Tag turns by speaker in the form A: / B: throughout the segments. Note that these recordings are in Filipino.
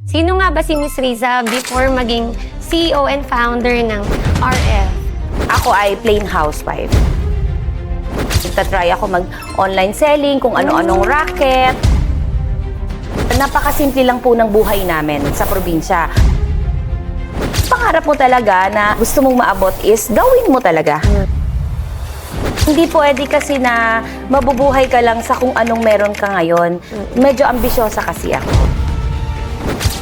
A: Sino nga ba si Miss Riza before maging CEO and founder ng RF?
B: Ako ay plain housewife. Nagtatry ako mag-online selling, kung ano-anong racket. Napakasimple lang po ng buhay namin sa probinsya. Pangarap mo talaga na gusto mong maabot is gawin mo talaga. Hindi pwede kasi na mabubuhay ka lang sa kung anong meron ka ngayon. Medyo ambisyosa kasi ako.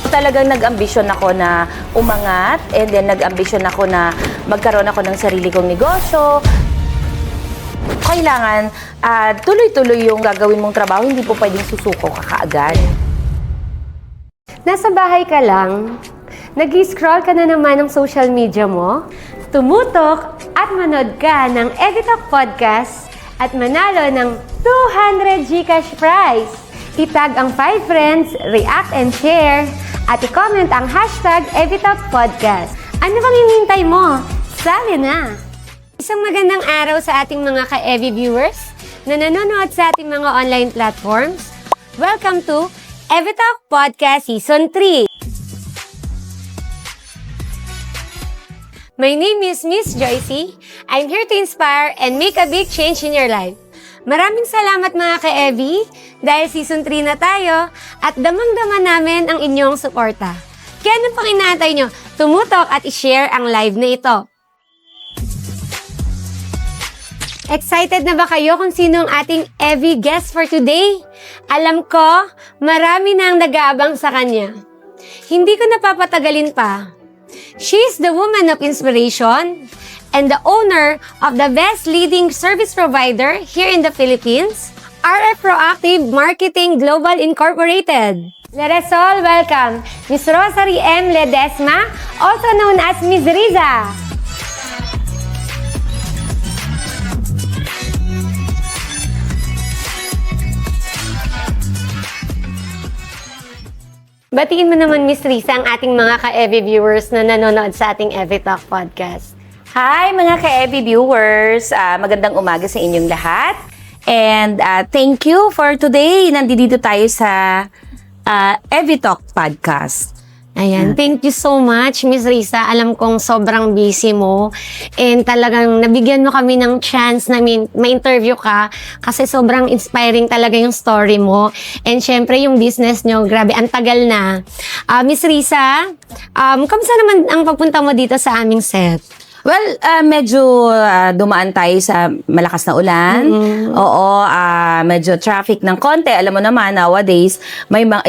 B: Talagang nag-ambisyon ako na umangat and then nag-ambisyon ako na magkaroon ako ng sarili kong negosyo. Kailangan tuloy-tuloy yung gagawin mong trabaho, hindi po pwedeng susuko ka kaagad.
A: Nasa bahay ka lang, nag-scroll ka na naman ng social media mo, tumutok at manood ka ng Evitalk Podcast at manalo ng 200 GCash prize. Itag ang 5 friends, react and share, at i-comment ang hashtag Evitalk Podcast. Ano bang hinihintay mo? Sali na! Isang magandang araw sa ating mga ka-Evi viewers na nanonood sa ating mga online platforms. Welcome to Evitalk Podcast Season 3. My name is Miss Joycey. I'm here to inspire and make a big change in your life. Maraming salamat mga ka-Evi dahil Season 3 na tayo at damang-dama namin ang inyong suporta. Kaya ano pang inaantay nyo? Tumutok at i-share ang live na ito. Excited na ba kayo kung sino ang ating Evi guest for today? Alam ko, marami na ang nag-aabang sa kanya. Hindi ko napapatagalin pa. She's the woman of inspiration and the owner of the best leading service provider here in the Philippines, RF Proactive Marketing Global Incorporated. Let us all welcome Miss Rosary M. Ledesma, also known as Miss Riza. Batiin mo naman, Miss Riza, ang ating mga ka-Evi viewers na nanonood sa ating Evitalk Podcast.
B: Hi mga ka-Evi viewers! Magandang umaga sa inyong lahat. And thank you for today. Nandito tayo sa Evitalk Podcast.
A: Ayan, thank you so much, Miss Riza. Alam kong sobrang busy mo and talagang nabigyan mo kami ng chance na ma-interview ka kasi sobrang inspiring talaga yung story mo. And syempre, yung business nyo, grabe, ang tagal na. Miss Riza, kamusta naman ang pagpunta mo dito sa aming set?
B: Well, medyo dumaan tayo sa malakas na ulan. Oo, medyo traffic ng konti. Alam mo naman, nowadays,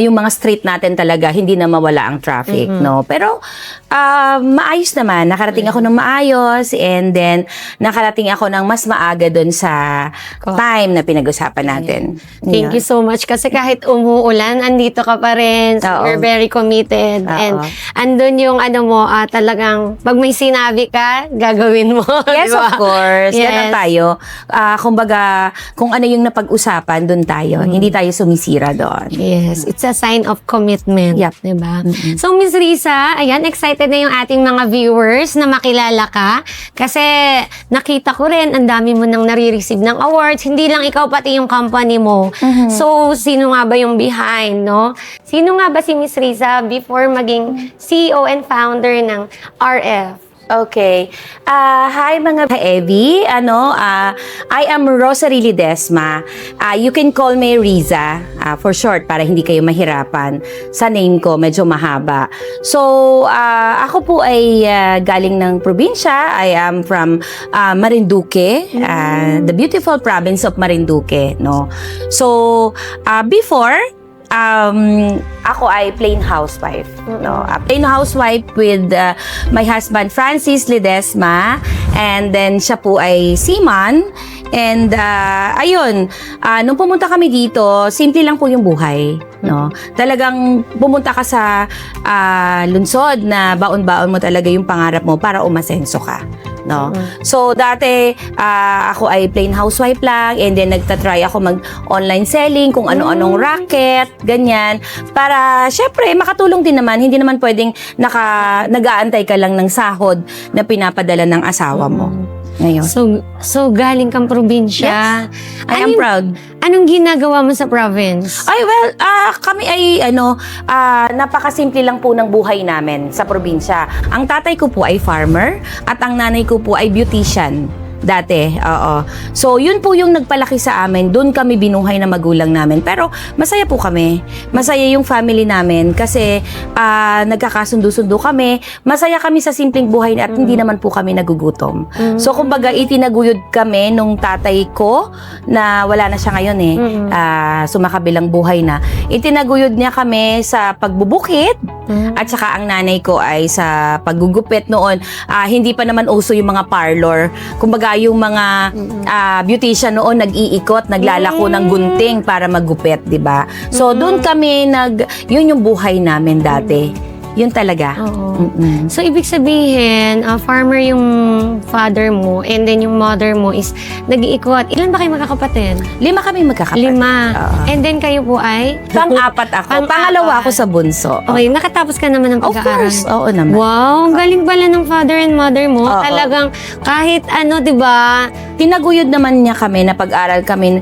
B: yung mga street natin talaga, hindi na mawala ang traffic, no? Pero, maayos naman. Nakarating ako ng maayos and then, nakarating ako ng mas maaga dun sa time na pinag-usapan natin.
A: Thank you so much kasi kahit umuulan, andito ka pa rin. So we're very committed. And andun yung talagang pag may sinabi ka, gagawin mo.
B: Yes,
A: diba?
B: of course.
A: Yes.
B: Ganun tayo. Kumbaga, kung ano yung napag-usapan, dun tayo. Hindi tayo sumisira doon.
A: Yes, it's a sign of commitment.
B: Yep.
A: Diba? So, Miss Riza, ayan, excited na yung ating mga viewers na makilala ka. Kasi nakita ko rin, ang dami mo nang nare-receive ng awards. Hindi lang ikaw, pati yung company mo. So, sino nga ba yung behind, no? Sino nga ba si Miss Riza before maging CEO and founder ng RF?
B: Okay. Hi mga ka-Evi. I am Rosary Ledesma. You can call me Riza for short para hindi kayo mahirapan. Sa name ko, medyo mahaba. So, ako po ay galing ng probinsya. I am from Marinduque, the beautiful province of Marinduque, no? So, before, ako ay plain housewife, no? A plain housewife with my husband Francis Ledesma, and then siya po ay seaman. And ayun, nung pumunta kami dito, simple lang po yung buhay, no? Talagang pumunta ka sa lungsod na baon-baon mo talaga yung pangarap mo para umasenso ka, no? So dati ako ay plain housewife lang, and then nagtatry ako mag-online selling, kung ano-anong racket, ganyan, para syempre makatulong din naman. Hindi naman pwedeng nag-aantay ka lang ng sahod na pinapadala ng asawa mo. ngayon.
A: So galing kang probinsya.
B: I am proud.
A: Anong ginagawa mo sa province?
B: Ay, well, kami ay, napakasimple lang po ng buhay namin sa probinsya. Ang tatay ko po ay farmer at ang nanay ko po ay beautician. Dati, oo. So, yun po yung nagpalaki sa amin. Doon kami binuhay na magulang namin. Pero, masaya po kami. Masaya yung family namin kasi nagkakasundo-sundo kami. Masaya kami sa simpleng buhay at hindi naman po kami nagugutom. So, kumbaga, itinaguyod kami nung tatay ko na wala na siya ngayon sumakabilang buhay na. Itinaguyod niya kami sa pagbubukid at saka ang nanay ko ay sa paggugupit noon. Hindi pa naman uso yung mga parlor. Kumbaga, yung mga beautician noon nag-iikot, naglalako ng gunting para maggupit, 'di ba? So doon kami yun yung buhay namin dati. Yun talaga.
A: Oo. So, ibig sabihin, farmer yung father mo and then yung mother mo is nag-iikot. Ilan ba kayo magkakapatid?
B: 5 kami magkakapatid.
A: 5. And then kayo po ay?
B: Pang-apat ako. Pangalawa ako sa bunso.
A: Okay, nakatapos ka naman ng
B: Of
A: pag-aaral.
B: course. Oo naman.
A: Wow, ang galing pala ng father and mother mo.
B: Oo.
A: Talagang kahit ano, 'di ba?
B: Tinaguyod naman niya kami na pag-aral kami.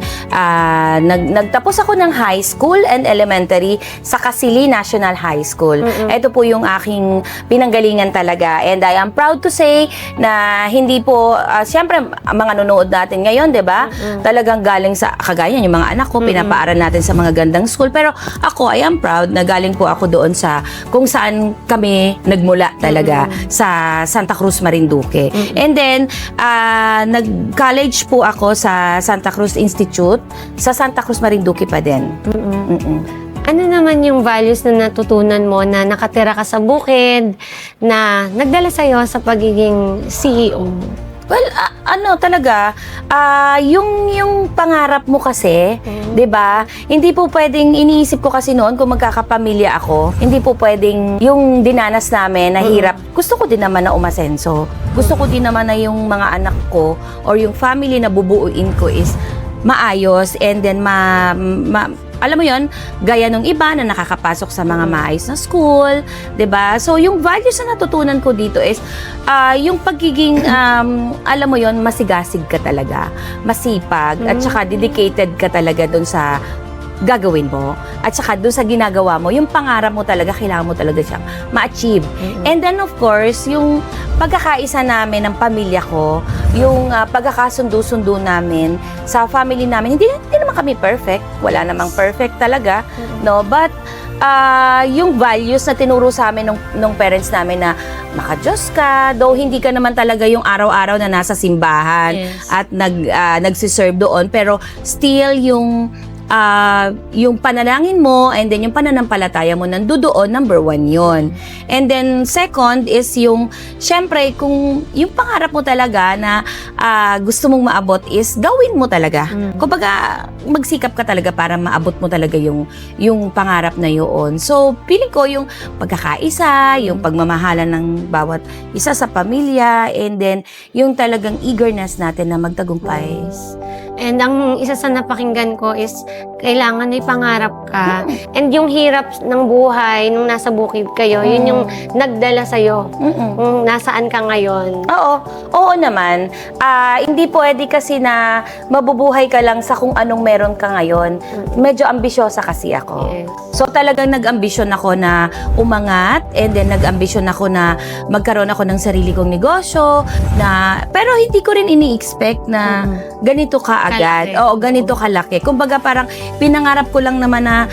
B: Nagtapos ako ng high school and elementary sa Kasili National High School. Ito po yung aking pinanggalingan talaga. And I am proud to say na hindi po, siyempre, mga nunood natin ngayon, 'di ba? Talagang galing sa, kagaya yung mga anak ko, pinapaaral natin sa mga gandang school. Pero ako, I am proud na galing po ako doon sa kung saan kami nagmula talaga, sa Santa Cruz, Marinduque. And then, nag-college po ako sa Santa Cruz Institute, sa Santa Cruz, Marinduque pa din.
A: Ano naman yung values na natutunan mo na nakatira ka sa bukid, na nagdala sa'yo sa pagiging CEO?
B: Well, talaga, yung pangarap mo kasi, 'di ba? Hindi po pwedeng, iniisip ko kasi noon kung magkakapamilya ako, hindi po pwedeng yung dinanas namin na hirap. Gusto ko din naman na umasenso. Gusto ko din naman na yung mga anak ko or yung family na bubuuin ko is maayos and then alam mo yon, gaya nung iba na nakakapasok sa mga maayos na school, 'di ba? So yung values na natutunan ko dito is yung pagiging alam mo yon, masigasig ka talaga, masipag at saka dedicated ka talaga doon sa gagawin mo at saka doon sa ginagawa mo, yung pangarap mo talaga, kailangan mo talaga siyang ma-achieve. And then of course, yung pagkakaisa namin ng pamilya ko, yung pagkakasundo-sundo namin sa family namin, hindi naman kami perfect, wala namang perfect talaga, no? But yung values na tinuro sa amin nung parents namin na maka-Diyos ka, though hindi ka naman talaga yung araw-araw na nasa simbahan at nagsiserve doon, pero still yung panalangin mo and then yung pananampalataya mo nandoon, number 1 yun. And then second is yung, syempre, kung yung pangarap mo talaga na gusto mong maabot is gawin mo talaga. Kumbaga, magsikap ka talaga para maabot mo talaga yung pangarap na yun. So, feeling ko yung pagkakaisa, yung pagmamahalan ng bawat isa sa pamilya, and then yung talagang eagerness natin na magtagumpay.
A: And ang isa sa napakinggan ko is kailangan may pangarap ka. And yung hirap ng buhay nung nasa bukid kayo, yun yung nagdala sa'yo. Kung nasaan ka ngayon.
B: Oo naman. Hindi pwede kasi na mabubuhay ka lang sa kung anong meron ka ngayon. Medyo ambisyosa kasi ako.
A: Yes.
B: So talagang nag-ambisyon ako na umangat, and then nag-ambisyon ako na magkaroon ako ng sarili kong negosyo, pero hindi ko rin ini-expect na ganito ka agad.
A: Kalaki.
B: Oo, ganito kalaki. Kumbaga parang pinangarap ko lang naman na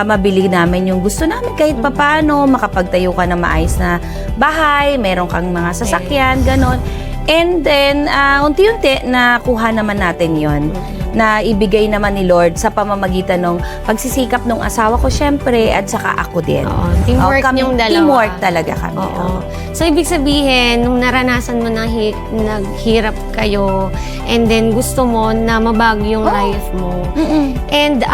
B: mabili namin yung gusto namin kahit papaano, makapagtayo ka ng maayos na bahay, meron kang mga sasakyan, ganon. And then, unti-unti, nakuha naman natin yon, na ibigay naman ni Lord sa pamamagitan ng pagsisikap ng asawa ko, syempre, at saka ako din.
A: Teamwork yung dalawa.
B: Teamwork talaga kami.
A: So, ibig sabihin, nung naranasan mo na naghirap kayo, and then gusto mo na mabago yung life mo. And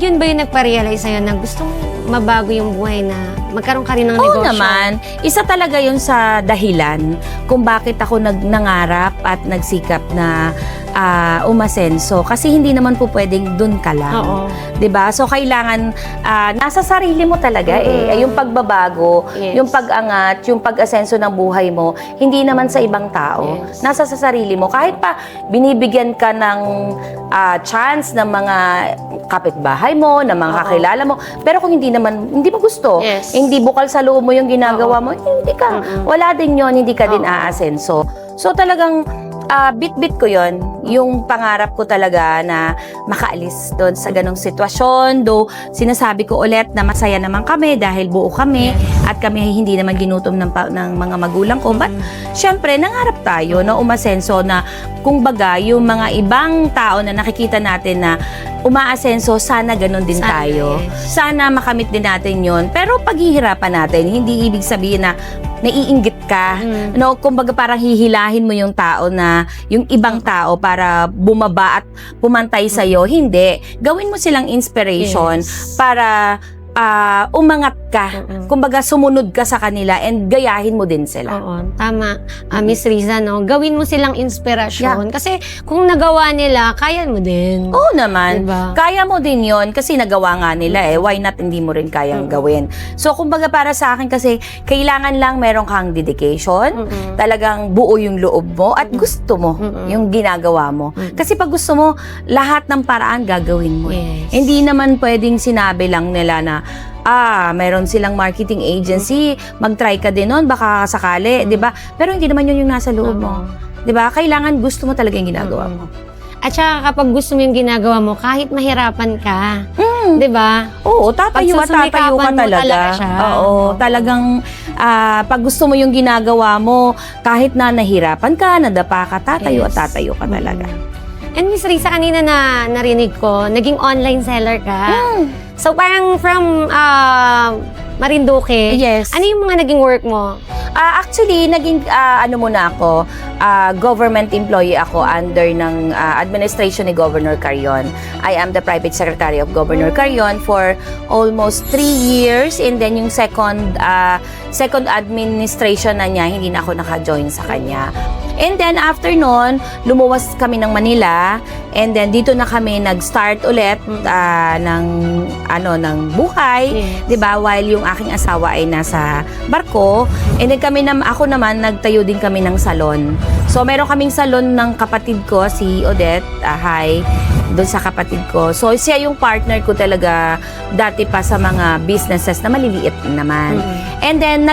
A: yun ba yung nagpa-realize sa'yo na gusto mo mabago yung buhay na magkaroon ka rin ng
B: Oo
A: negosyo.
B: naman. Isa talaga yun sa dahilan kung bakit ako nangarap at nagsikap na umasenso. Kasi hindi naman po pwedeng dun ka lang.
A: Oo.
B: 'Di ba? So kailangan nasa sarili mo talaga yung pagbabago,
A: Yes.
B: yung pag-angat, yung pag-asenso ng buhay mo, hindi naman sa ibang tao.
A: Yes.
B: Nasa sa sarili mo. Kahit pa binibigyan ka ng chance ng mga kapitbahay mo, ng mga kakilala mo, pero kung hindi mo gusto,
A: Yes.
B: hindi bukal sa loob mo yung ginagawa mo, hindi ka, wala din yon, hindi ka din aasenso. So talagang bit-bit ko yon, yung pangarap ko talaga na makaalis doon sa ganong sitwasyon. Though sinasabi ko ulit na masaya naman kami dahil buo kami at kami ay hindi naman ginutom ng mga magulang ko. But syempre, nangarap tayo na umasenso na kung baga yung mga ibang tao na nakikita natin na umaasenso, sana ganun din
A: Sana,
B: tayo.
A: yes.
B: Sana makamit din natin yon. Pero paghihirapan natin, hindi ibig sabihin na naiinggit ka. No, kumbaga parang hihilahin mo yung tao na, yung ibang tao para bumaba at pumantay sa'yo. Hindi. Gawin mo silang inspiration para umangat ka. Kumbaga sumunod ka sa kanila and gayahin mo din sila.
A: Oo, tama. Miss Riza, no? Gawin mo silang inspirasyon. Kasi kung nagawa nila, kaya mo din.
B: Oo naman.
A: Diba?
B: Kaya mo din yon kasi nagawa nga nila Why not hindi mo rin kayang gawin? So, kumbaga para sa akin kasi, kailangan lang meron kang dedication, talagang buo yung loob mo at gusto mo yung ginagawa mo. Kasi pag gusto mo, lahat ng paraan gagawin mo.
A: Yes.
B: Hindi naman pwedeng sinabi lang nila na meron silang marketing agency, mag-try ka din nun, baka sakali, di ba? Pero hindi naman yun yung nasa loob mo. Di ba? Kailangan gusto mo talaga yung ginagawa mo.
A: At saka kapag gusto mo yung ginagawa mo, kahit mahirapan ka, di ba?
B: Oo, tatayo ka
A: Pagsusumikapan mo
B: talaga.
A: talaga siya.
B: Oo, talagang pag gusto mo yung ginagawa mo, kahit na nahirapan ka, nadapa ka, tatayo at tatayo ka talaga.
A: And Miss Risa, kanina na narinig ko, naging online seller ka. So parang from Marinduque,
B: Yes.
A: ano yung mga naging work mo?
B: Actually, naging muna ako, government employee ako under ng administration ni Governor Carion. I am the private secretary of Governor Carion for almost 3 years, and then yung second administration na niya, hindi na ako naka-join sa kanya. And then after nun, lumuwas kami ng Manila, and then dito na kami nag-start ulit ng buhay,
A: Yes.
B: 'di ba? While yung aking asawa ay nasa barko, and then ako naman nagtayo din kami ng salon. So meron kaming salon ng kapatid ko, si Odette, doon sa kapatid ko. So siya yung partner ko talaga dati pa sa mga businesses na maliliit naman. And then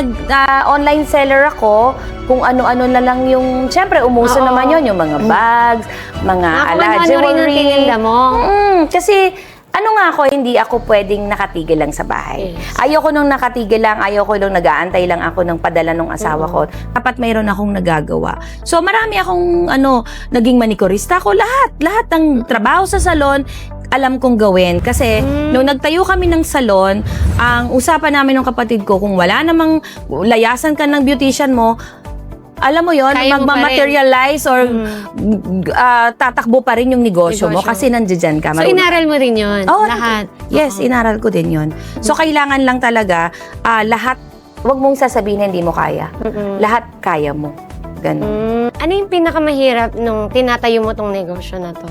B: online seller ako, kung ano-ano na lang yung, syempre umuso naman yun, yung mga bags, mga
A: Ano rin ang tininda mo?
B: Kasi hindi ako pwedeng nakatigil lang sa bahay.
A: Yes.
B: Ayoko nung nakatigil lang, ayoko nung nag-aantay lang ako ng padala ng asawa ko. Dapat mayroon akong nagagawa. So marami akong naging manikurista ko, lahat ng trabaho sa salon, alam kong gawin. Kasi nung nagtayo kami ng salon, ang usapan namin ng kapatid ko, kung wala namang layasan ka ng beautician mo, alam mo yon,
A: Kaya mo pa
B: magma-materialize or tatakbo pa rin yung negosyo mo kasi nandiyan ka.
A: So inaral mo rin yun?
B: Oo,
A: lahat?
B: Yes, inaral ko din yon. So kailangan lang talaga lahat, wag mong sasabihin hindi mo kaya. Lahat kaya mo. Ganun.
A: Ano yung pinakamahirap nung tinatayo mo tong negosyo na to?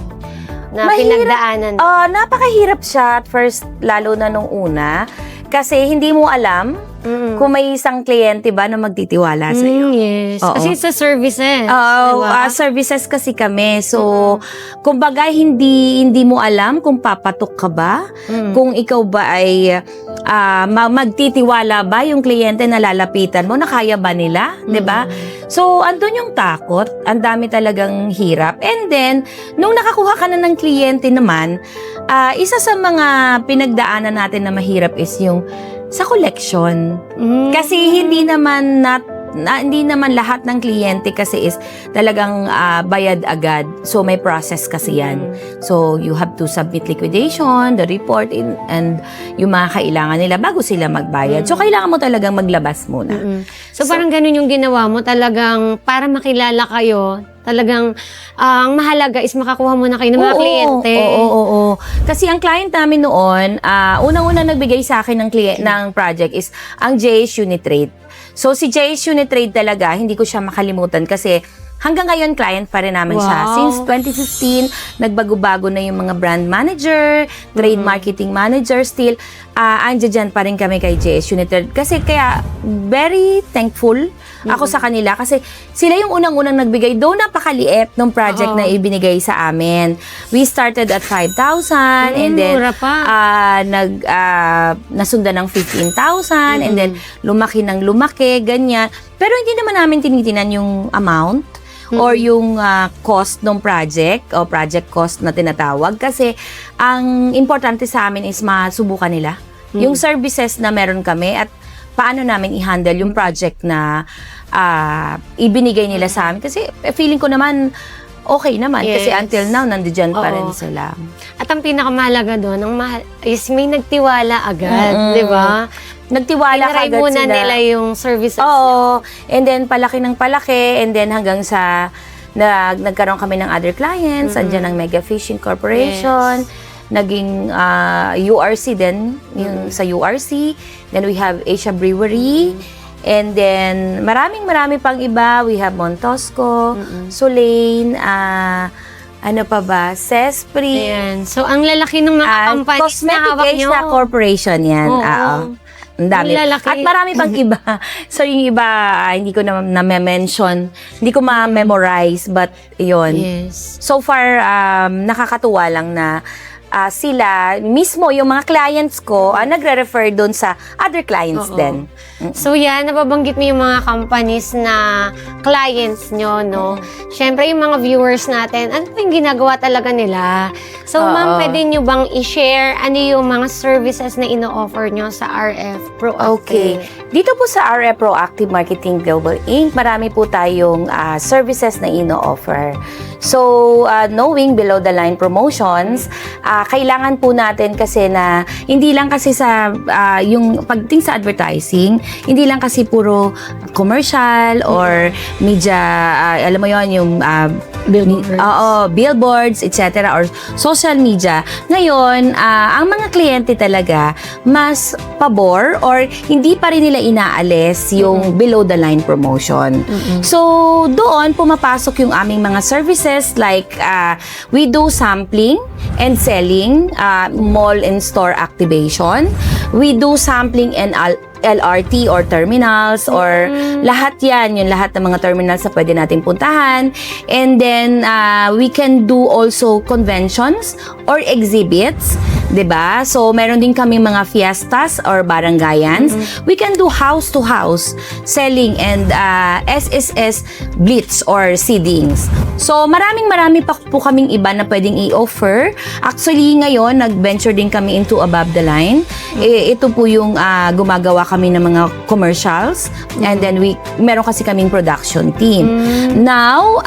A: Na
B: Mahirap.
A: pinagdaanan?
B: Napakahirap siya at first, lalo na nung una. Kasi hindi mo alam kung may isang kliyente ba na magtitiwala sa iyo.
A: Yes.
B: Oo.
A: Kasi sa services.
B: Services kasi kami. So, kumbaga hindi mo alam kung papatok ka ba, kung ikaw ba ay magtitiwala ba yung kliyente na lalapitan mo, na kaya ba nila, 'di ba? So, andun yung takot, ang dami talagang hirap. And then, nung nakakuha ka na ng kliyente naman, isa sa mga pinagdaanan natin na mahirap is yung sa collection. Kasi hindi naman hindi naman lahat ng kliyente kasi is talagang bayad agad. So may process kasi yan. So you have to submit liquidation, the report, and yung mga kailangan nila bago sila magbayad. So kailangan mo talagang maglabas muna.
A: So parang ganun yung ginawa mo, talagang para makilala kayo, talagang ang mahalaga is makakuha mo na kayo ng mga kliyente.
B: Oo. Kasi ang client namin noon, unang-unang nagbigay sa akin ng project is ang JS Unitrade. So si JS Unitrade talaga, hindi ko siya makalimutan kasi hanggang ngayon client pa rin namin siya. Since 2015, nagbago-bago na yung mga brand manager, trade marketing manager, still andyan pa rin kami kay JS Unitrade. Kasi kaya very thankful ako sa kanila kasi sila yung unang-unang nagbigay, though napakaliit ng project na ibinigay sa amin. We started at 5,000 and then nasundan ng 15,000 and then lumaki ng lumaki, ganyan. Pero hindi naman namin tinitinan yung amount or yung cost ng project o project cost na tinatawag kasi ang importante sa amin is masubukan nila yung services na meron kami at paano namin i-handle yung project na ibinigay nila sa amin. Kasi feeling ko naman, okay naman. Kasi until now, nandiyan pa rin sila.
A: At ang pinakamahalaga doon, is may nagtiwala agad, di ba?
B: Nagtiwala ka agad sila.
A: muna nila yung services.
B: Oo. And then, palaki ng palaki. And then, hanggang sa nagkaroon kami ng other clients. Andiyan ang Mega Fishing Corporation. Naging URC din, yung sa URC. Then we have Asia Brewery. And then, marami pang iba. We have Montosco, Solane, ano pa ba? Sespri.
A: Ayan. So, ang lalaki ng mga companies na hawak nyo.
B: Cosmetic Corporation yan. Ang dami. At marami pang iba. So, yung iba, hindi ko na-mention. Hindi ko ma-memorize. But, yun.
A: Yes.
B: So far, nakakatuwa lang na sila, mismo yung mga clients ko, nagre-refer doon sa other clients din.
A: So yan, nababanggit mo yung mga companies na clients nyo, no? Siyempre, yung mga viewers natin, ano pa yung ginagawa talaga nila? So, ma'am, pwede nyo bang i-share ano yung mga services na ino-offer nyo sa RF Proactive?
B: Okay. Dito po sa RF Proactive Marketing Global Inc., marami po tayong services na ino-offer. So, knowing below the line promotions, kailangan po natin kasi na hindi lang kasi sa yung pagdating sa advertising, hindi lang kasi puro commercial or media, alam mo yon yung billboards, etc. or social media. Ngayon, ang mga kliyente talaga mas pabor or hindi pa rin nila inaalis yung below the line promotion. So, doon pumapasok yung aming mga services like we do sampling and selling, mall and store activation. We do sampling and LRT or terminals or lahat yan, yung lahat ng mga terminals na pwede natin puntahan. And then, we can do also conventions or exhibits, 'di ba? So, meron din kami mga fiestas or barangayans. We can do house-to-house selling and SSS blitz or seedings. So, marami pa po kaming iba na pwedeng i-offer. Actually, ngayon, nag-venture din kami into above the line. Ito po yung gumagawa kami ng mga commercials. And then, meron kasi kaming production team. Now,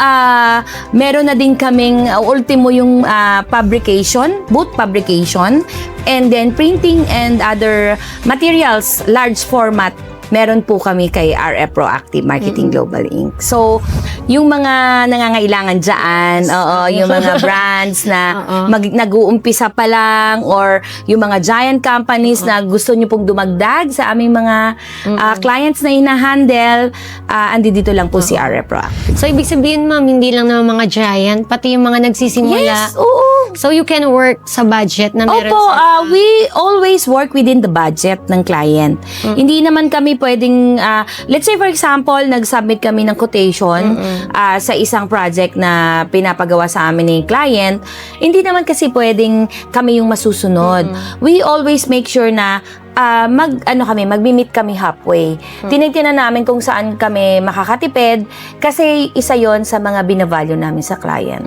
B: meron na din kaming ultimo yung fabrication, boot fabrication, and then printing and other materials, large format. Meron po kami kay RF Proactive Marketing Global Inc. So, yung mga nangangailangan dyan, yung mga brands na nag-uumpisa pa lang or yung mga giant companies na gusto nyo pong dumagdag sa aming mga clients na hinahandle, andi dito lang po si RF Proactive.
A: So, ibig sabihin, ma'am, hindi lang naman mga giant, pati yung mga nagsisimula.
B: Yes, oo.
A: So, you can work sa budget na meron
B: Opo, we always work within the budget ng client. Hindi naman kami pwedeng, let's say for example, nag-submit kami ng quotation sa isang project na pinapagawa sa amin ng client, hindi naman kasi pwedeng kami yung masusunod. We always make sure na magmi-meet kami halfway. Tinitingnan namin kung saan kami makakatipid kasi isa yon sa mga binavalue namin sa client.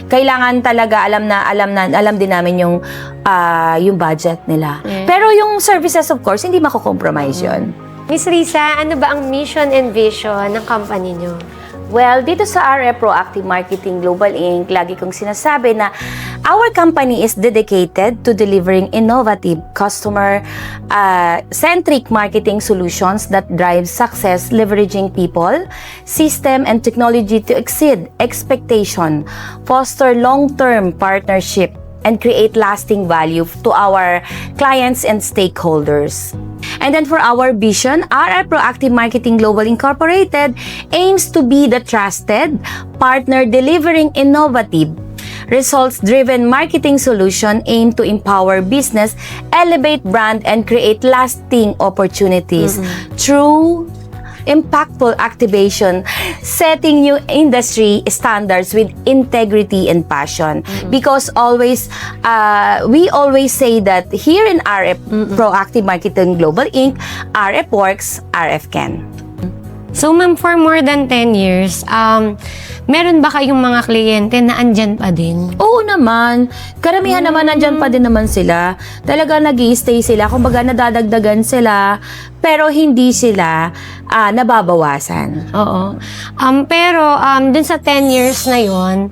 B: Kailangan talaga alam din namin yung budget nila. Pero yung services of course hindi mako-compromise yon.
A: Miss Riza, ano ba ang mission and vision ng company nyo?
B: Well, dito sa RF Proactive Marketing Global Inc., lagi kong sinasabi na our company is dedicated to delivering innovative, customer-centric marketing solutions that drive success, leveraging people, system, and technology to exceed expectation, foster long-term partnership, and create lasting value to our clients and stakeholders. And then for our vision, RF Proactive Marketing Global Incorporated aims to be the trusted partner delivering innovative, results-driven marketing solution aimed to empower business, elevate brand, and create lasting opportunities through impactful activation, setting new industry standards with integrity and passion. Because we always say that here in RF Proactive Marketing Global Inc., RF works, RF can.
A: So ma'am, for more than 10 years, meron ba kayong mga kliyente na andyan pa din?
B: Oo naman. Karamihan naman nandyan pa din naman sila. Talaga nag-i-stay sila. Kumbaga nadadagdagan sila. Pero hindi sila nababawasan.
A: Oo. Pero dun sa 10 years na yon,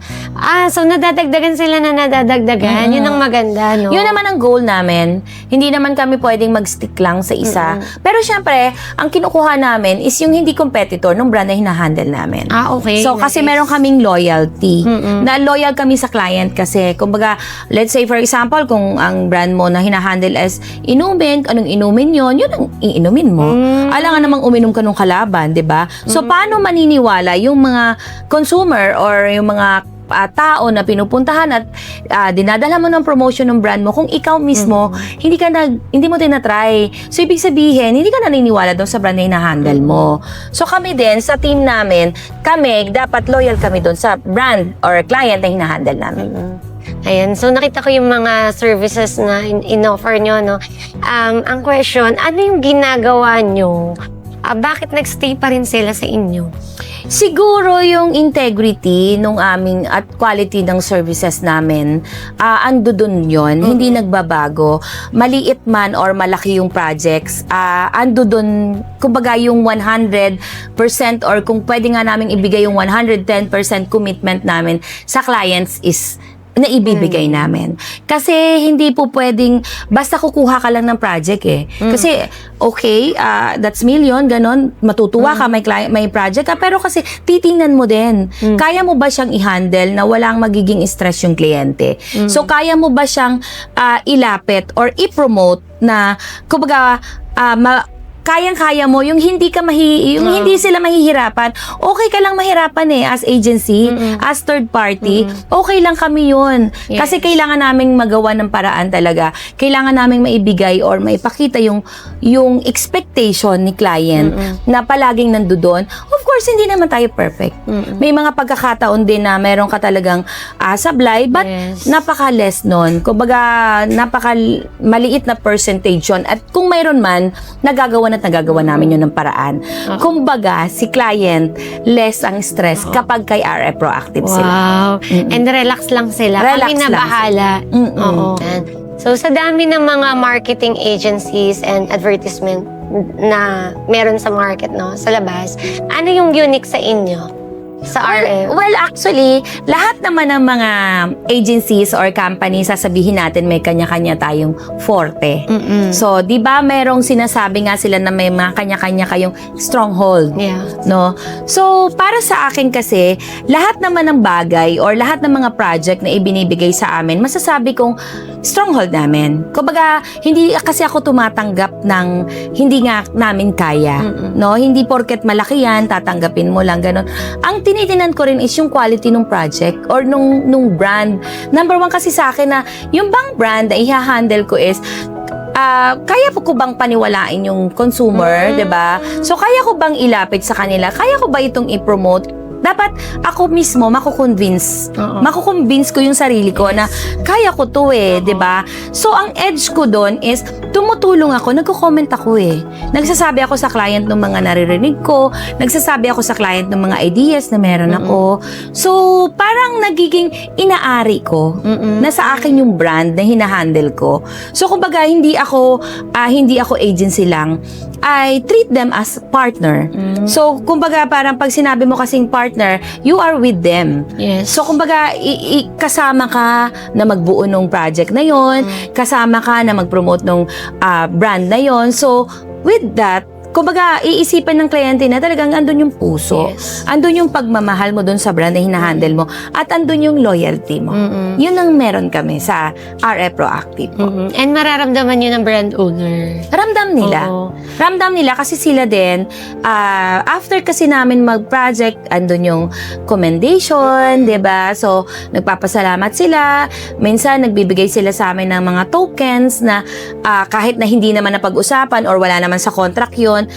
A: so nadadagdagan sila na nadadagdagan. Yun ang maganda, no?
B: Yun naman ang goal namin. Hindi naman kami pwedeng mag-stick lang sa isa. Pero syempre, ang kinukuha namin is yung hindi competitor ng brand na hinahandle namin.
A: Okay.
B: So, kasi meron kaming loyalty. Na loyal kami sa client kasi, kumbaga, let's say for example, kung ang brand mo na hinahandle as inumin, anong inumin yun ang iinumin mo. Alangan namang uminom ka nung kalaban, 'di ba? So paano maniniwala yung mga consumer or yung mga tao na pinupuntahan at dinadala mo ng promotion ng brand mo kung ikaw mismo hindi mo tinatry. So ibig sabihin, hindi ka naniniwala doon sa brand na hinahandle mo. So kami din sa team namin, dapat loyal kami doon sa brand or client na hinahandle namin.
A: Ayan, so nakita ko yung mga services na in-offer nyo, no? Ang question, ano yung ginagawa nyo? Bakit nagstay pa rin sila sa inyo?
B: Siguro yung integrity nung aming at quality ng services namin, ando dun yun, hindi nagbabago. Maliit man or malaki yung projects, ando dun, kumbaga yung 100% or kung pwede nga namin ibigay yung 110% commitment namin sa clients is na ibibigay namin. Kasi hindi po pwedeng basta kukuha ka lang ng project eh. Kasi okay, that's million, ganon, matutuwa ka, may project ka, pero kasi titingnan mo din, kaya mo ba siyang i-handle na walang magiging stress yung kliyente? So kaya mo ba siyang ilapit or i-promote na kumbaga kayang-kaya mo, yung hindi hindi sila mahihirapan. Okay ka lang mahirapan eh, as agency, as third party, okay lang kami yun.
A: Yes.
B: Kasi kailangan naming magawa ng paraan talaga. Kailangan naming maibigay or maipakita yung expectation ni client na palaging nandoon. Of course, hindi naman tayo perfect. May mga pagkakataon din na meron ka talagang sablay, but napaka-less nun. Kumbaga, napaka-maliit na percentage yun. At kung mayroon man, nagagawa namin yun ng paraan. Kumbaga, si client, less ang stress kapag kay RF Proactive sila.
A: Wow. And relax lang sila.
B: Relax
A: Kami na
B: lang
A: bahala. Oo. So, sa dami ng mga marketing agencies and advertisement na meron sa market, no, sa labas, ano yung unique sa inyo? Sa RF?
B: Well, actually, lahat naman ng mga agencies or companies, sasabihin natin may kanya-kanya tayong forte. So, di ba merong sinasabi nga sila na may mga kanya-kanya kayong stronghold?
A: Yeah.
B: No? So, para sa akin kasi, lahat naman ng bagay or lahat ng mga project na ibinibigay sa amin, masasabi kong stronghold namin. Kumbaga, hindi kasi ako tumatanggap ng hindi nga namin kaya. No? Hindi porket malaki yan, tatanggapin mo lang, ganun. Ang tinitinan ko rin is yung quality ng project or nung brand. Number one kasi sa akin na yung bang brand na i-handle ko is kaya ko bang paniwalain yung consumer, 'di ba? So kaya ko bang ilapit sa kanila? Kaya ko ba itong i-promote? dapat ako mismo makukonvince.
A: Oo.
B: Makukonvince ko yung sarili ko na kaya ko to eh, 'di ba? So ang edge ko doon is tumutulong ako, nagko-comment ako eh. Nagsasabi ako sa client ng mga naririnig ko, nagsasabi ako sa client ng mga ideas na meron ako. So parang nagiging inaari ko na sa akin yung brand na hinahandle ko. So kumbaga hindi ako agency lang. I treat them as partner. So, kumbaga parang pag sinabi mo kasing partner, you are with them.
A: Yes.
B: So, kumbaga kasama ka na magbuo ng project na yon, kasama ka na mag-promote ng brand na yon. So, with that, kumbaga, iisipan ng kliyente na talagang andun yung puso.
A: Yes.
B: Andun yung pagmamahal mo dun sa brand na hinahandle mo. At andun yung loyalty mo. Yun ang meron kami sa RF Proactive po.
A: And mararamdaman yun ng brand owner.
B: Ramdam nila.
A: Oo.
B: Ramdam nila kasi sila din, after kasi namin mag-project, andun yung commendation, 'di ba? So, nagpapasalamat sila. Minsan, nagbibigay sila sa amin ng mga tokens na kahit na hindi naman napag-usapan or wala naman sa contract yun,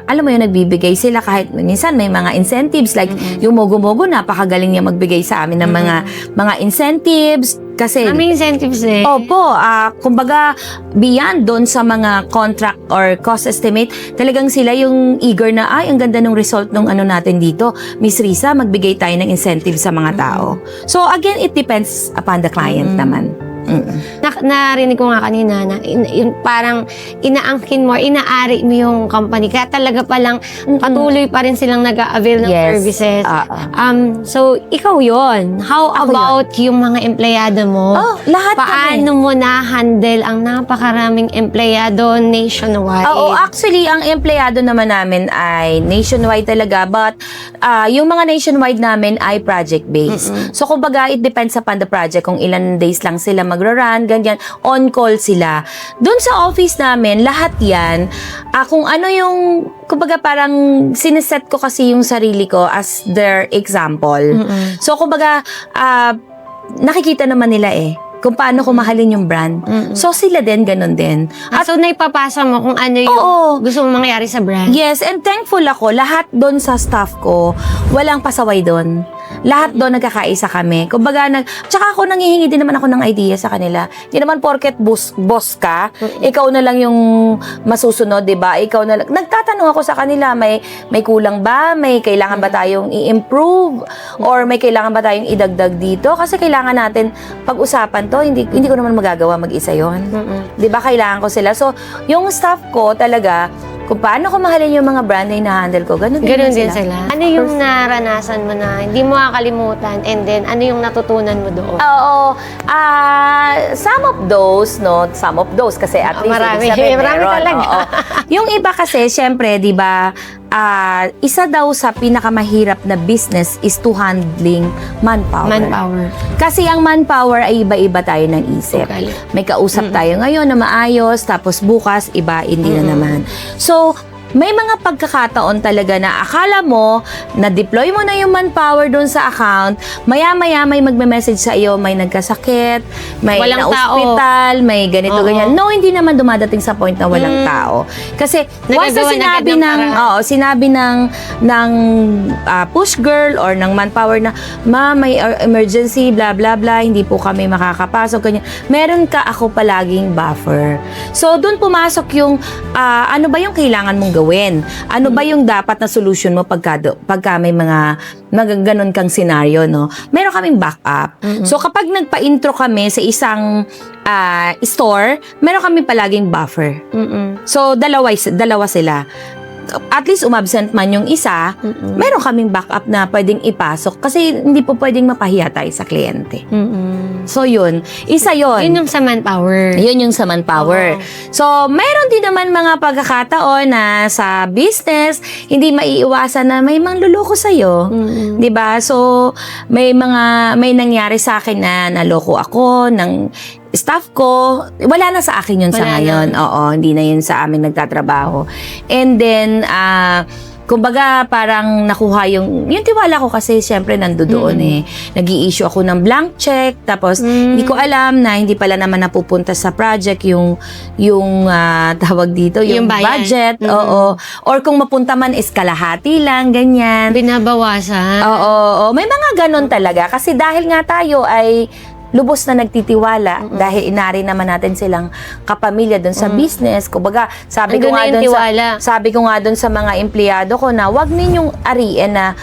B: alam mo yun, nagbibigay sila kahit minsan may mga incentives like yung Mogo-Mogo, napakagaling niya magbigay sa amin ng mga incentives. Kasi,
A: May incentives eh.
B: opo, kumbaga, beyond doon sa mga contract or cost estimate, talagang sila yung eager na, ay, ang ganda ng result ng ano natin dito. Miss Risa, magbigay tayo ng incentive sa mga tao. So, again, it depends upon the client naman.
A: Narinig ko nga kanina na yung parang inaangkin mo, inaari mo yung company. Kaya talaga palang patuloy pa rin silang nag-a-avail ng services. So, ikaw yon. How about yung mga empleyado mo?
B: Oh, lahat
A: Paano mo na-handle ang napakaraming empleyado nationwide?
B: Oo, actually, ang empleyado naman namin ay nationwide talaga. But, yung mga nationwide namin ay project-based. So, kumbaga, it depends upon the project. Kung ilan days lang sila magra-run, ganyan, on-call sila. Doon sa office namin, lahat yan, kung ano yung, kumbaga parang sineset ko kasi yung sarili ko as their example. So, kumbaga, nakikita naman nila kung paano ko mahalin yung brand. So, sila din, ganun din.
A: So, naipapasa mo kung ano yung gusto mong mangyari sa brand?
B: Yes, and thankful ako, lahat doon sa staff ko, walang pasaway doon. Lahat doon nagkakaisa kami. Kumbaga, tsaka ako nangihingi din naman ako ng idea sa kanila. Hindi naman porket boss ka, ikaw na lang yung masusunod, di ba? Ikaw na lang. Nagtatanong ako sa kanila, may kulang ba? May kailangan ba tayong i-improve? Or may kailangan ba tayong idagdag dito? Kasi kailangan natin pag-usapan to, hindi ko naman magagawa mag-isa yon. Di ba? Kailangan ko sila. So, yung staff ko talaga, kung paano ko mahalin yung mga brand na hinahandle ko, ganun din sila.
A: Ano yung naranasan mo na hindi mo makakalimutan, and then ano yung natutunan mo doon?
B: Oo. Some of those, kasi at least
A: Marami.
B: ibig sabihin
A: Marami
B: meron.
A: talaga.
B: Oo. Yung iba kasi, syempre, di ba, isa daw sa pinakamahirap na business is to handling manpower. Kasi ang manpower ay iba-iba tayo ng isip.
A: Okay.
B: May kausap tayo ngayon na maayos, tapos bukas, iba, hindi na naman. So, may mga pagkakataon talaga na akala mo, na-deploy mo na yung manpower doon sa account, maya-maya may magme-message sa iyo, may nagkasakit, may
A: Walang
B: na-hospital, may ganito, ganyan. No, hindi naman dumadating sa point na walang tao. Kasi, once na sinabi ng push girl or ng manpower na, ma, may emergency, blah, blah, blah, hindi po kami makakapasok, ganyan. Meron ka ako palaging buffer. So, doon pumasok yung, ano ba yung kailangan mong gawin? Ano ba yung dapat na solution mo pagka may mga ganun kang scenario, no? Meron kaming backup. So, kapag nagpa-intro kami sa isang store, meron kami palaging buffer. So, dalawa sila. At least umabsent man yung isa, meron kaming backup na pwedeng ipasok kasi hindi po pwedeng mapahiya tayo sa kliyente. So, yun. Isa yun.
A: Yun yung sa manpower.
B: Yun yung sa manpower. So, meron din naman mga pagkakataon na sa business, hindi maiiwasan na may mangluloko sa'yo. Diba? So, may nangyari sa akin na naloko ako ng staff ko. Wala na sa akin yun sa ngayon. Oo, hindi na yun sa amin nagtatrabaho. And then, Kumbaga, parang nakuha yung tiwala ko kasi syempre nandoon eh. Nag-i-issue ako ng blank check, tapos hindi ko alam na hindi pala naman napupunta sa project yung tawag dito, yung
A: Yung bayan.
B: budget, oo. Or kung mapunta man is kalahati lang, ganyan.
A: Binabawasan.
B: Oo, may mga ganon talaga. Kasi dahil nga tayo ay lubos na nagtitiwala dahil inari naman natin silang kapamilya doon sa business. Kumbaga, sabi ko
A: Andun na
B: nga
A: yung
B: doon
A: tiwala.
B: sabi ko nga doon sa mga empleyado ko na wag ninyong ariin na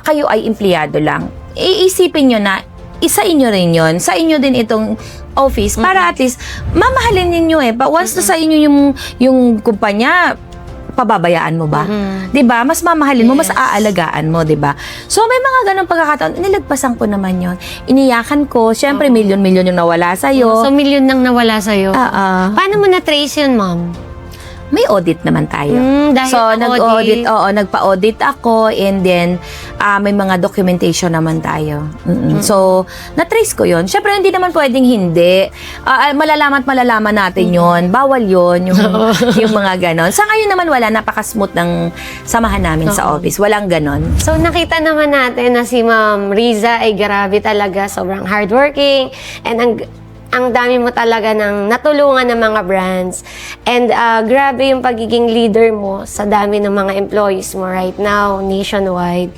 B: kayo ay empleyado lang. Iisipin nyo na isa inyo rin yon, sa inyo din itong office para at least mamahalin ninyo eh. But once na sa inyo yung kumpanya, pababayaan mo ba? 'Di ba? Mas mamahalin mo, mas aalagaan mo, 'di ba? So may mga ganung pagkakataon, nilagpasan ko naman 'yon. Iniyakan ko, syempre milyon-milyon yung nawala sa
A: So,
B: iyo.
A: milyon nang nawala sa'yo. Paano mo na-trace yun, ma'am?
B: May audit naman tayo.
A: Dahil
B: So,
A: sa
B: nag-audit, nagpa-audit ako and then may mga documentation naman tayo. So, na-trace ko yun. Siyempre, hindi naman pwedeng hindi. Malalaman natin yun. Bawal yun, yung mga ganon. Sa ngayon naman wala, napaka-smooth ng samahan namin sa office. Walang ganon.
A: So, nakita naman natin na si Ma'am Riza ay grabe talaga. Sobrang hardworking. And ang dami mo talaga ng natulungan ng mga brands. And grabe yung pagiging leader mo sa dami ng mga employees mo right now, nationwide.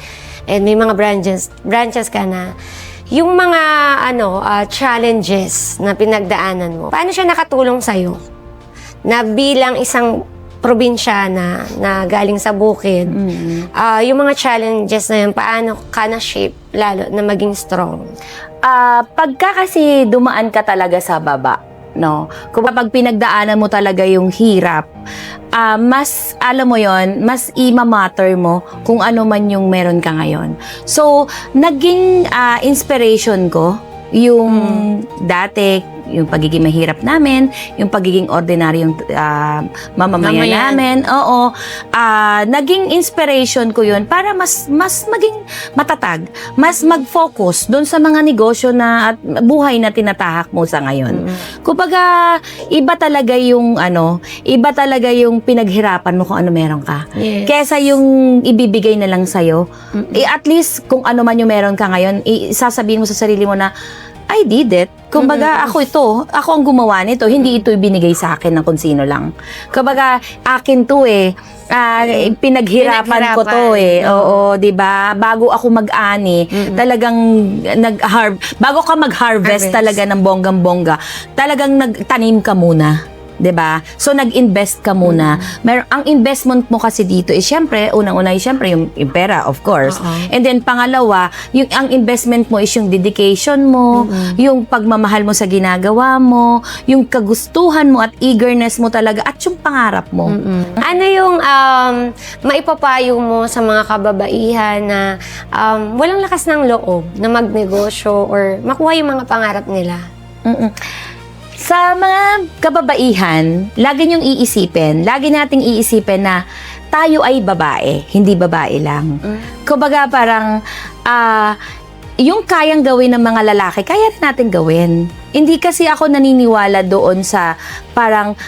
A: And may mga branches ka na. Yung mga challenges na pinagdaanan mo, paano siya nakatulong sa'yo? Na bilang isang probinsyana na galing sa bukid, yung mga challenges na yun, paano ka na-shape lalo na maging strong?
B: Pagka kasi dumaan ka talaga sa baba, no? Kung kapag pinagdaanan mo talaga yung hirap, mas, alam mo yon, mas ima-matter mo kung ano man yung meron ka ngayon. So, naging inspiration ko yung dati, yung pagiging mahirap namin, yung pagiging ordinaryong mamamayan namin. Oo. Naging inspiration ko yun para mas maging matatag, mas mag-focus doon sa mga negosyo na at buhay na tinatahak mo sa ngayon. Kumbaga, iba talaga yung pinaghirapan mo kung ano meron ka.
A: Yes.
B: Kesa yung ibibigay na lang sa'yo. At least, kung ano man yung meron ka ngayon, sasabihin mo sa sarili mo na, I did it. Kumbaga, ako ang gumawa nito. Hindi ito ibinigay sa akin ng kung sino lang. Kumbaga, akin to eh. Pinaghirapan ko to eh. Oo, 'di ba? Bago ako mag-ani, talagang bago ka mag-harvest talaga ng bonggang-bongga, talagang nagtanim ka muna. 'Di ba? So nag-invest ka muna. Ang investment mo kasi dito is syempre unang-una syempre yung pera, of course. And then pangalawa, ang investment mo is yung dedication mo, yung pagmamahal mo sa ginagawa mo, yung kagustuhan mo at eagerness mo talaga at yung pangarap mo.
A: Ano yung maipapayo mo sa mga kababaihan na walang lakas ng loob na magnegosyo or makuha yung mga pangarap nila?
B: Sa mga kababaihan, lagi niyong lagi nating iisipin na tayo ay babae, hindi babae lang. Kumbaga parang, yung kayang gawin ng mga lalaki, kaya rin natin gawin. Hindi kasi ako naniniwala doon sa parang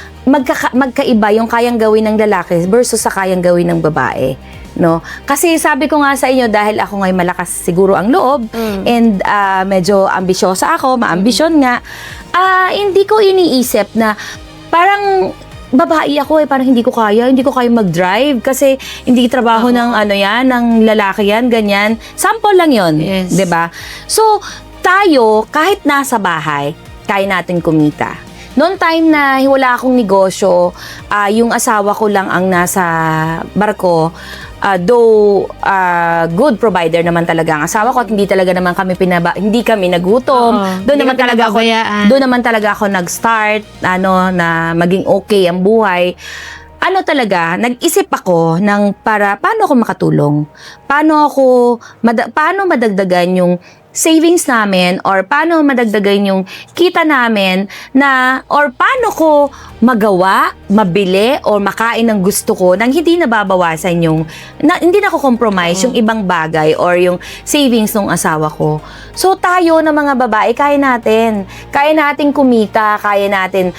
B: magkaiba yung kayang gawin ng lalaki versus sa kayang gawin ng babae. No? Kasi sabi ko nga sa inyo, dahil ako ngay malakas siguro ang loob and medyo ambisyosa ako, maambisyon nga, hindi ko iniisip na parang babae ako parang hindi ko kaya mag-drive kasi hindi trabaho ng ng lalaki yan, ganyan. Sample lang yon,
A: Yes.
B: 'di ba? So, tayo kahit nasa bahay, kaya natin kumita. Noong time na wala akong negosyo, yung asawa ko lang ang nasa barko, though good provider naman talaga ang asawa ko at hindi talaga naman kami hindi kami nagutom. Doon naman talaga ako nag-start na maging okay ang buhay. Nag-isip ako paano ako makatulong? Paano madagdagan yung savings namin or paano madagdagan yung kita namin or paano ko magawa, mabili or makain ng gusto ko nang hindi nababawasan hindi na ko compromise yung ibang bagay or yung savings ng asawa ko. So tayo na mga babae, kaya natin kumita, kaya natin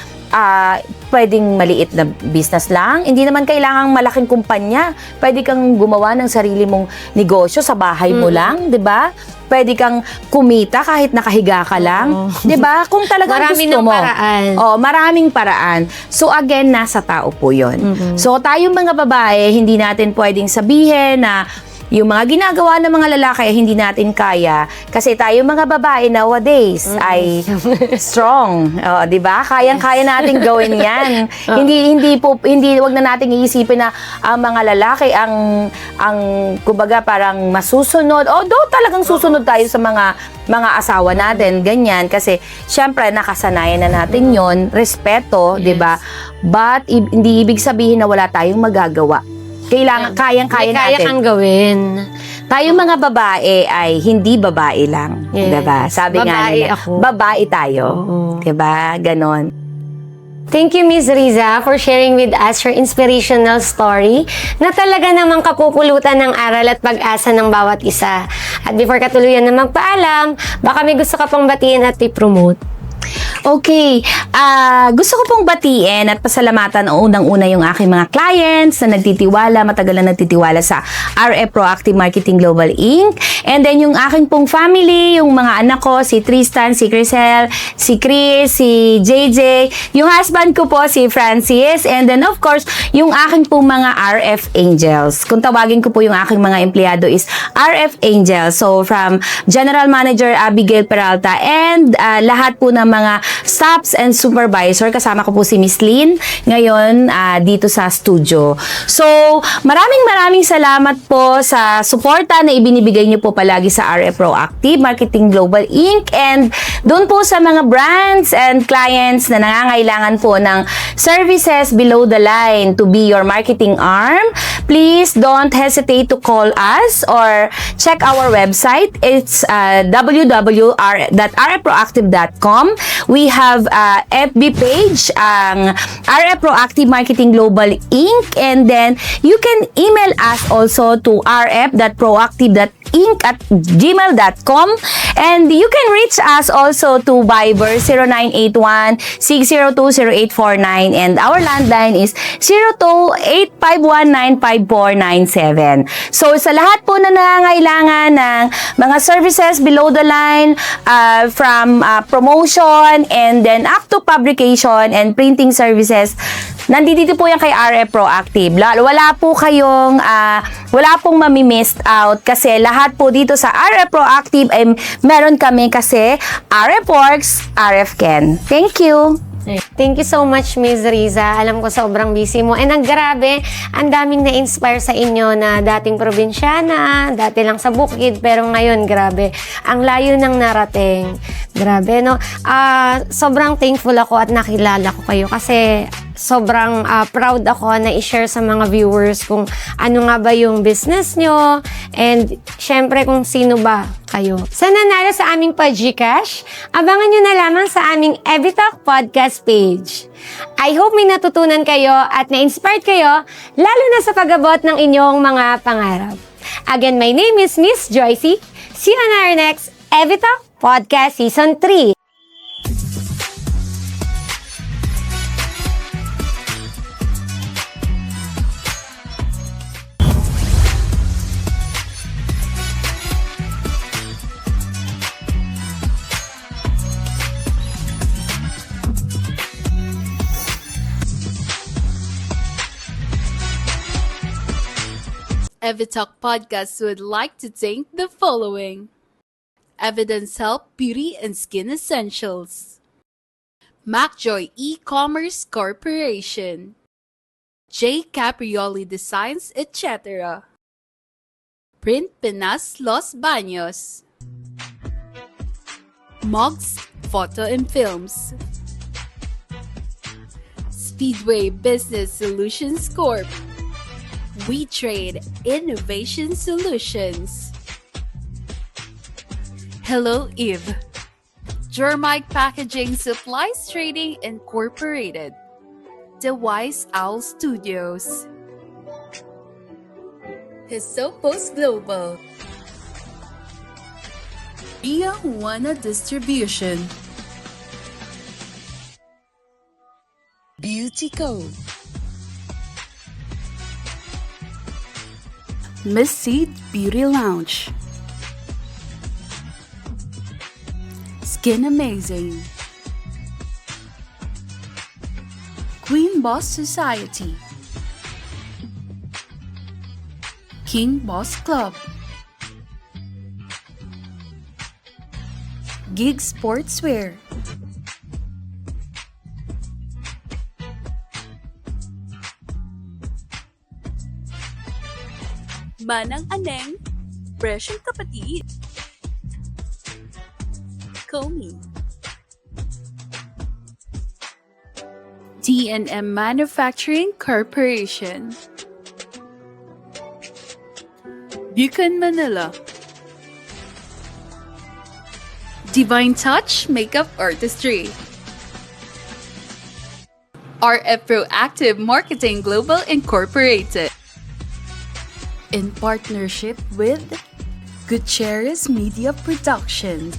B: pwedeng maliit na business lang. Hindi naman kailangang malaking kumpanya. Pwede kang gumawa ng sarili mong negosyo sa bahay mo lang, 'di ba? Pwede kang kumita kahit nakahiga ka lang, 'di ba? Kung talagang
A: Marami
B: gusto
A: ng
B: mo.
A: paraan.
B: Maraming paraan. So again, nasa tao po 'yon. So tayong mga babae, hindi natin pwedeng sabihin na yung mga ginagawa ng mga lalaki hindi natin kaya kasi tayo mga babae nowadays ay strong, 'di ba? Kayang-kaya nating gawin 'yan. Hindi wag na nating iisipin na ang mga lalaki ang kumbaga parang masusunod. Although talagang susunod tayo sa mga asawa natin, ganyan kasi syempre nakasanayan na natin 'yon, respeto, 'di ba? But hindi ibig sabihin na wala tayong magagawa. Kailangan, kayang-kaya natin.
A: Kaya kang gawin.
B: Tayong mga babae ay hindi babae lang.
A: Yes.
B: Diba? Sabi nga
A: Babae
B: nila,
A: ako.
B: babae tayo.
A: Oo.
B: Diba? Ganon.
A: Thank you, Ms. Riza, for sharing with us your inspirational story na talaga namang kapupulutan ng aral at pag-asa ng bawat isa. At before katuluyan na magpaalam, baka may gusto ka pang batiin at i-promote.
B: Okay, gusto ko pong batiin at pasalamatan unang-una yung aking mga clients na matagal na nagtitiwala sa RF Proactive Marketing Global Inc. And then yung aking pong family, yung mga anak ko, si Tristan, si Crisel, si Chris, si JJ, yung husband ko po, si Francis, and then of course, yung aking pong mga RF Angels. Kung tawagin ko po yung aking mga empleyado is RF Angels. So from General Manager Abigail Peralta and lahat po ng mga staffs and supervisor. Kasama ko po si Miss Lynn ngayon dito sa studio. So, maraming salamat po sa suporta na ibinibigay niyo po palagi sa RF Proactive Marketing Global Inc. And doon po sa mga brands and clients na nangangailangan po ng services below the line to be your marketing arm, please don't hesitate to call us or check our website. It's www.rfproactive.com. We have a FB page, ang RF Proactive Marketing Global Inc. And then, you can email us also to rf.proactive.inc@gmail.com. And you can reach us also to Viber 0981-602-0849. And our landline is 02-851-95497. So, sa lahat po na nangangailangan ng mga services below the line, from promotion and then up to publication and printing services, nandito po yan kay RF Proactive. Wala pong mami-missed out kasi lahat po dito sa RF Proactive ay meron kami kasi RF Works, RF Ken. Thank you!
A: Thank you so much, Ms. Riza. Alam ko sobrang busy mo. And ang grabe, ang daming na-inspire sa inyo na dating probinsyana, dati lang sa bukid, pero ngayon, grabe, ang layo ng narating. Grabe, no? Sobrang thankful ako at nakilala ko kayo kasi sobrang proud ako na i-share sa mga viewers kung ano nga ba yung business nyo and syempre kung sino ba kayo. Sa nanalo sa aming pa-Gcash, abangan nyo na lamang sa aming Evitalk Podcast page. I hope may natutunan kayo at na-inspired kayo lalo na sa pag-abot ng inyong mga pangarap. Again, my name is Miss Joycey. See you on our next Evitalk Podcast Season 3.
C: Evitalk Podcast would like to thank the following: Evidence Health Beauty and Skin Essentials, MacJoy E-Commerce Corporation, J. Caprioli Designs, etc., Print Pinas Los Baños, Mugs Photo and Films, Speedway Business Solutions Corp., We Trade Innovation Solutions, Hello Eve, Germike Packaging Supplies Trading Incorporated, The Wise Owl Studios, Hisopos Global, Ria Juana Distribution, Optico. Miss Seed Beauty Lounge. Skin Amazing. Queen Boss Society. King Boss Club. Gig Sportswear. Manang Aneng, Presyong Kapatid. Comey. D&M Manufacturing Corporation. Buchan, Manila. Divine Touch Makeup Artistry. RF Proactive Marketing Global Incorporated. In partnership with Gutierrez Media Productions.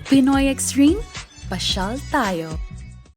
C: Pinoy Extreme, pasyal tayo.